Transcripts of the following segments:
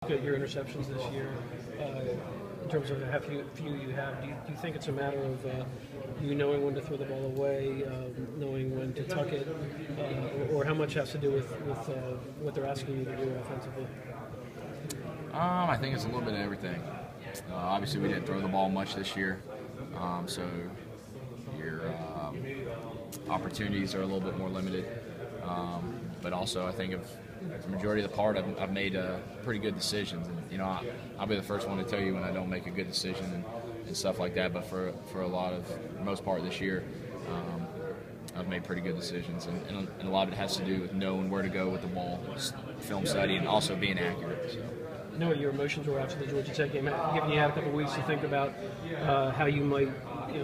Look at your interceptions this year. In terms of how few you have, do you think it's a matter of you knowing when to throw the ball away, knowing when to tuck it, or how much has to do with what they're asking you to do offensively? I think it's a little bit of everything. Obviously, we didn't throw the ball much this year, so your opportunities are a little bit more limited. But also, I think of the majority of the part, I've made pretty good decisions. And I'll be the first one to tell you when I don't make a good decision and stuff like that. But for most part this year, I've made pretty good decisions, and a lot of it has to do with knowing where to go with the ball, film study, and also being accurate. So. I know what your emotions were after the Georgia Tech game. Given you had a couple of weeks to think about how you might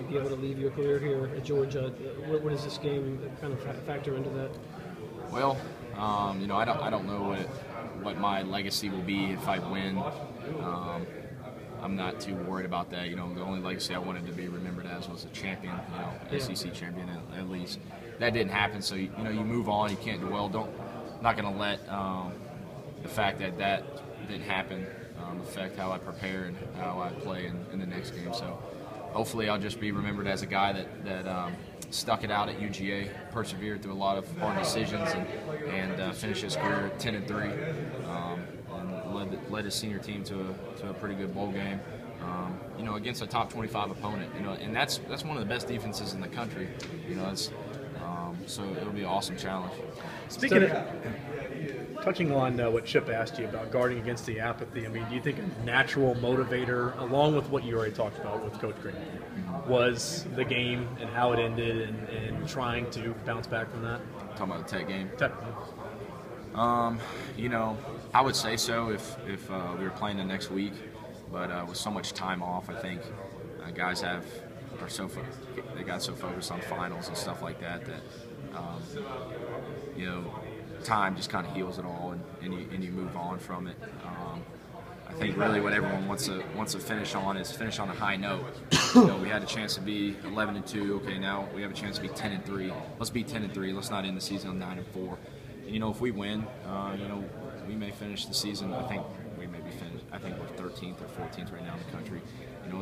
be able to leave your career here at Georgia, what does this game kind of factor into that? Well, I don't know what my legacy will be if I win. I'm not too worried about that. The only legacy I wanted to be remembered as was a champion, SEC champion at least. That didn't happen, so you move on. You can't dwell. I'm not going to let the fact that didn't happen affect how I prepare and how I play in the next game. So hopefully I'll just be remembered as a guy that stuck it out at UGA, persevered through a lot of hard decisions, and finished his career at 10-3, and led his senior team to a pretty good bowl game. Against a top 25 opponent. And that's one of the best defenses in the country. So it'll be an awesome challenge. Speaking of touching on what Chip asked you about guarding against the apathy, do you think a natural motivator, along with what you already talked about with Coach Green, was the game and how it ended and trying to bounce back from that? Talking about the Tech game? Tech. I would say so if we were playing the next week, but with so much time off, I think guys they got so focused on finals and stuff like that time just kind of heals it all, and you move on from it. I think really what everyone wants to finish on is finish on a high note. We had a chance to be 11-2. Okay, now we have a chance to be 10-3. Let's be 10-3. Let's not end the season on 9-4. And, if we win, we may finish the season. I think we may be finished. I think we're 13th or 14th right now in the country.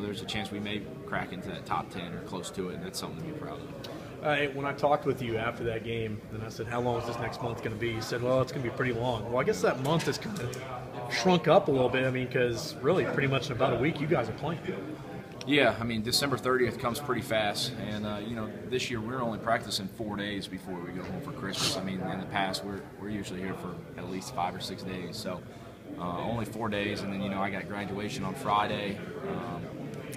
There's a chance we may crack into that top 10 or close to it, and that's something to be proud of. When I talked with you after that game, and I said, how long is this next month going to be? You said, well, it's going to be pretty long. Well, I guess that month has kind of shrunk up a little bit. Because really pretty much in about a week you guys are playing. Yeah, December 30th comes pretty fast. And, this year we're only practicing 4 days before we go home for Christmas. In the past we're usually here for at least 5 or 6 days. So only 4 days. And then, I got graduation on Friday,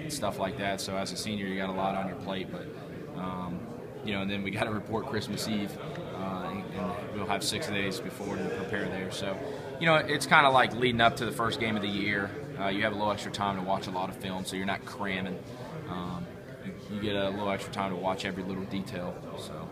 stuff like that. So as a senior, you got a lot on your plate. But, and then we got to report Christmas Eve, and we'll have 6 days before to prepare there. So, it's kind of like leading up to the first game of the year. You have a little extra time to watch a lot of film, so you're not cramming. You get a little extra time to watch every little detail. So.